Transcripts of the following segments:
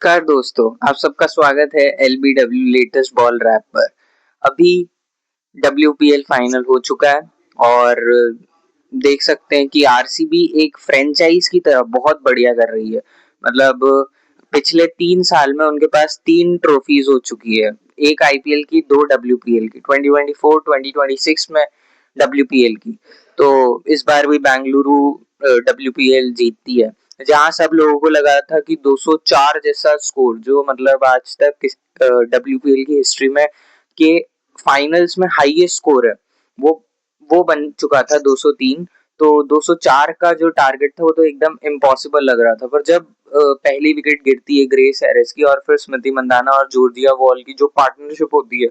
नमस्कार दोस्तों, आप सबका स्वागत है एलबीडब्ल्यू लेटेस्ट बॉल रैप पर। अभी डब्ल्यूपीएल फाइनल हो चुका है और देख सकते हैं कि आरसीबी एक फ्रेंचाइज की तरह बहुत बढ़िया कर रही है। मतलब पिछले 3 साल में उनके पास 3 ट्रॉफीज हो चुकी है, एक आईपीएल की, 2 डब्ल्यूपीएल की, 2024 2026 में डब्ल्यूपीएल की। तो इस बार भी बेंगलुरु डब्ल्यूपीएल जीतती है, जहां सब लोगों को लगा था कि 204 जैसा स्कोर, जो मतलब आज तक डब्ल्यूपीएल की हिस्ट्री में के फाइनल्स में हाईएस्ट स्कोर है, वो वो बन चुका था 203। तो 204 का जो टारगेट था वो तो एकदम इम्पॉसिबल लग रहा था। पर जब पहली विकेट गिरती है ग्रेस हैरिस की और फिर स्मृति मंदाना और जॉर्जिया वॉल की जो पार्टनरशिप होती है,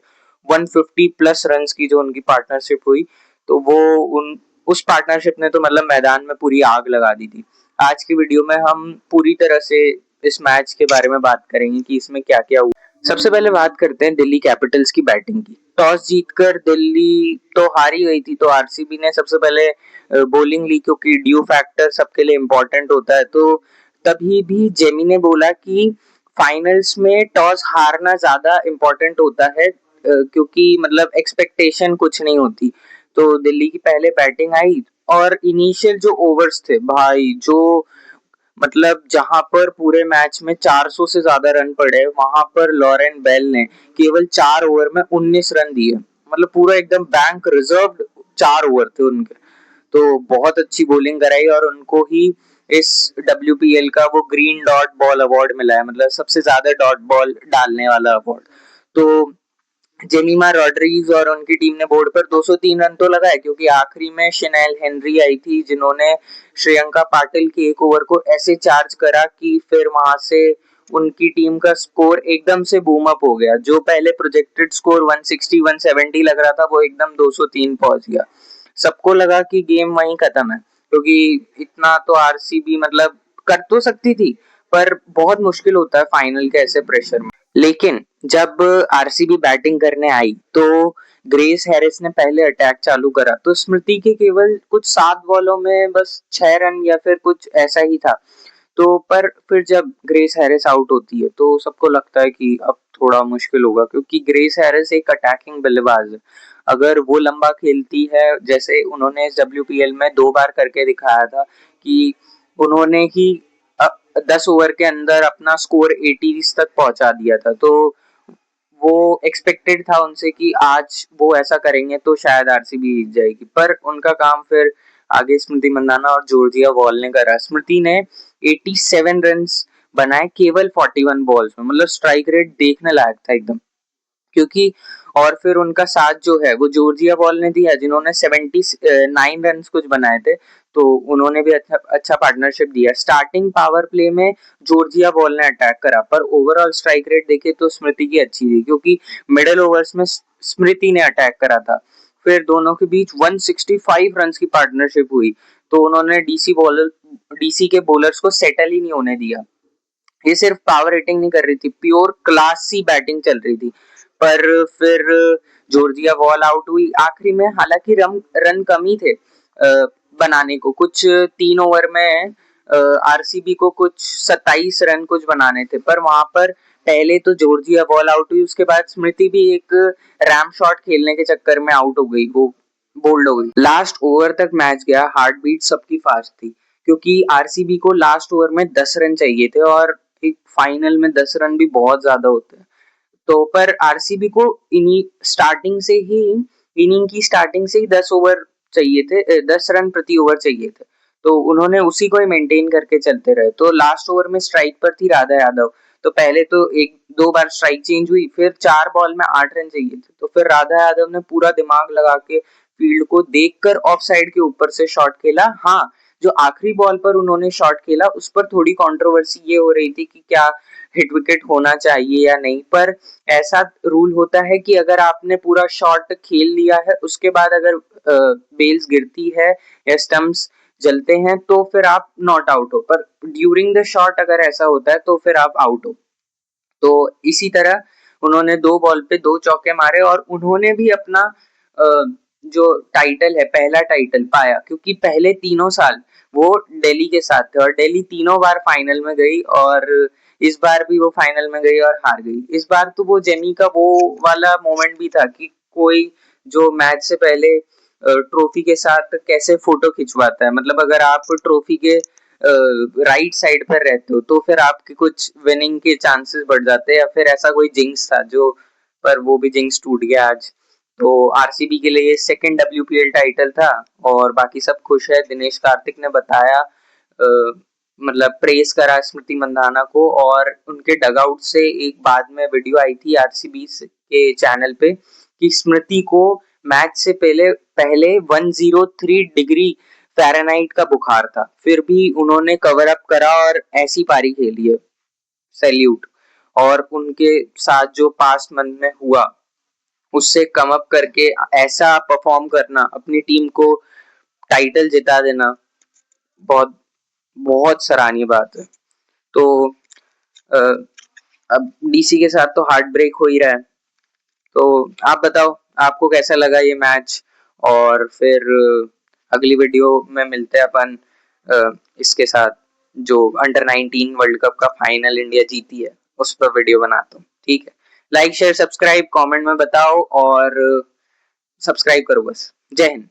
150 प्लस रन्स की जो उनकी पार्टनरशिप हुई, तो वो उन उस पार्टनरशिप ने तो मतलब मैदान में पूरी आग लगा दी थी। आज की वीडियो में हम पूरी तरह से इस मैच के बारे में बात करेंगे कि इसमें क्या क्या हुआ। सबसे पहले बात करते हैं दिल्ली कैपिटल्स की बैटिंग की। टॉस जीतकर दिल्ली तो हारी गई थी, तो आरसीबी ने सबसे पहले बॉलिंग ली, क्योंकि ड्यू फैक्टर सबके लिए इम्पोर्टेंट होता है। तो तभी भी जेमी ने बोला कि फाइनल्स में टॉस हारना ज्यादा इम्पोर्टेंट होता है, क्योंकि मतलब एक्सपेक्टेशन कुछ नहीं होती। तो दिल्ली की पहले बैटिंग आई और इनिशियल जो ओवर्स थे भाई, जो मतलब जहां पर पूरे मैच में 400 से ज्यादा रन पड़े, वहां पर लॉरेन बेल ने केवल 4 ओवर में 19 रन दिए। मतलब पूरा एकदम बैंक रिजर्व 4 ओवर थे उनके। तो बहुत अच्छी बॉलिंग कराई और उनको ही इस डब्ल्यूपीएल का वो ग्रीन डॉट बॉल अवार्ड मिला है, मतलब सबसे ज्यादा डॉट बॉल डालने वाला अवार्ड। तो जेमिमा रॉड्रिग्स और उनकी टीम ने बोर्ड पर 203 रन तो लगाए, क्योंकि आखिरी में शनेल हेनरी आई थी, जिन्होंने श्रेयंका पाटिल के एक ओवर को ऐसे चार्ज करा कि फिर वहां से उनकी टीम का स्कोर एकदम से बूम अप हो गया। जो पहले प्रोजेक्टेड स्कोर 160 170 लग रहा था, वो एकदम 203 पहुंच गया। सबको लगा कि गेम वहीं खत्म है, क्योंकि इतना तो आरसीबी मतलब कर तो सकती थी, पर बहुत मुश्किल होता है फाइनल के ऐसे प्रेशर में। लेकिन जब आरसीबी बैटिंग करने आई, तो ग्रेस हैरिस ने पहले अटैक चालू करा, तो स्मृति के केवल कुछ 7 बॉलों में बस 6 रन या फिर कुछ ऐसा ही था। तो पर फिर जब ग्रेस हैरिस आउट होती है, तो सबको लगता है कि अब थोड़ा मुश्किल होगा, क्योंकि ग्रेस हैरिस एक अटैकिंग बल्लेबाज है। अगर वो लंबा खेलती है, जैसे उन्होंने इस डब्ल्यूपीएल में 2 बार करके दिखाया था कि उन्होंने ही 10 ओवर के अंदर अपना स्कोर 80 तक पहुंचा दिया था। तो वो एक्सपेक्टेड था उनसे कि आज वो ऐसा करेंगे तो शायद आरसीबी जीत जाएगी, पर उनका काम फिर आगे स्मृति मंदाना और जॉर्जिया वॉल ने करा। स्मृति ने 87 रन बनाए केवल 41 बॉल्स में, मतलब स्ट्राइक रेट देखने लायक था एकदम। क्योंकि और फिर उनका साथ जो है वो जॉर्जिया बॉल ने दिया, जिन्होंने 79 रन कुछ बनाए थे। तो उन्होंने भी अच्छा अच्छा पार्टनरशिप दिया। स्टार्टिंग पावर प्ले में जॉर्जिया बॉल ने अटैक करा, पर ओवरऑल स्ट्राइक रेट देखे तो स्मृति की अच्छी थी, क्योंकि मिडिल ओवर्स में स्मृति ने अटैक करा था। फिर दोनों के बीच 165 रन की पार्टनरशिप हुई, तो उन्होंने डीसी के बॉलर्स को सेटल ही नहीं होने दिया। ये सिर्फ पावर हिटिंग नहीं कर रही थी, प्योर क्लासी बैटिंग चल रही थी। पर फिर जॉर्जिया वॉल आउट हुई आखिरी में, हालांकि रन कम ही थे बनाने को। कुछ 3 ओवर में आरसीबी को कुछ 27 रन कुछ बनाने थे, पर वहां पर पहले तो जॉर्जिया बॉल आउट हुई, उसके बाद स्मृति भी एक रैम शॉट खेलने के चक्कर में आउट हो गई, वो बोल्ड हो गई। लास्ट ओवर तक मैच गया, हार्ट बीट सबकी फास्ट थी, क्योंकि आरसीबी को लास्ट ओवर में 10 रन चाहिए थे, और एक फाइनल में 10 रन भी बहुत ज्यादा होते हैं। तो पर आरसीबी को इनिंग की स्टार्टिंग से ही 10 ओवर चाहिए थे, 10 रन प्रति ओवर चाहिए थे। तो उन्होंने उसी को ही मेंटेन करके चलते रहे। तो लास्ट ओवर में स्ट्राइक पर थी राधा यादव। तो पहले तो एक दो बार स्ट्राइक चेंज हुई, फिर 4 बॉल में 8 रन चाहिए थे, तो फिर राधा यादव ने पूरा दिमाग लगा के फील्ड को देखकर ऑफ साइड के ऊपर से शॉट खेला। हाँ, जो आखिरी बॉल पर उन्होंने शॉट खेला, उस पर थोड़ी कंट्रोवर्सी ये हो रही थी कि क्या हिट विकेट होना चाहिए या नहीं। पर ऐसा रूल होता है कि अगर आपने पूरा शॉट खेल लिया है, उसके बाद अगर बेल्स गिरती है या स्टंप्स जलते हैं, तो फिर आप नॉट आउट हो, पर ड्यूरिंग द शॉट अगर ऐसा होता है तो फिर आप आउट हो। तो इसी तरह उन्होंने 2 बॉल पे 2 चौके मारे, और उन्होंने भी अपना जो टाइटल है, पहला टाइटल पाया, क्योंकि पहले तीनों साल वो दिल्ली के साथ थे और दिल्ली तीनों बार फाइनल में गई। और इस बार भी वो फाइनल में गई और हार गई। इस बार तो वो जेमी का वो वाला मोमेंट भी था कि कोई जो मैच से पहले ट्रॉफी के साथ कैसे फोटो खिंचवाता है, मतलब अगर आप ट्रॉफी के राइट साइड पर रहते हो तो फिर आपके कुछ विनिंग के चांसेस बढ़ जाते हैं, या फिर ऐसा कोई जिंक्स था जो, पर वो भी जिंक्स टूट गया आज। तो आरसीबी के लिए सेकंड डब्ल्यूपीएल टाइटल था और बाकी सब खुश है। दिनेश कार्तिक ने बताया, मतलब प्रेस करा स्मृति मंदाना को, और उनके डगआउट से एक बाद में वीडियो आई थी आरसीबी के चैनल पे कि स्मृति को मैच से पहले पहले 103 डिग्री फ़ारेनहाइट का बुखार था, फिर भी उन्होंने कवर अप करा और ऐसी पारी खेली है। सैल्यूट। और उनके साथ जो पास्ट मंथ में हुआ उससे कम अप करके ऐसा परफॉर्म करना, अपनी टीम को टाइटल जिता देना, बहुत बहुत सराहनीय बात है। तो अब डीसी के साथ तो हार्ट ब्रेक हो ही रहा है। तो आप बताओ आपको कैसा लगा ये मैच, और फिर अगली वीडियो में मिलते हैं अपन इसके साथ, जो अंडर 19 वर्ल्ड कप का फाइनल इंडिया जीती है उस पर वीडियो बनाता हूँ। ठीक है, लाइक शेयर सब्सक्राइब कमेंट में बताओ, और सब्सक्राइब करो बस। जय हिंद।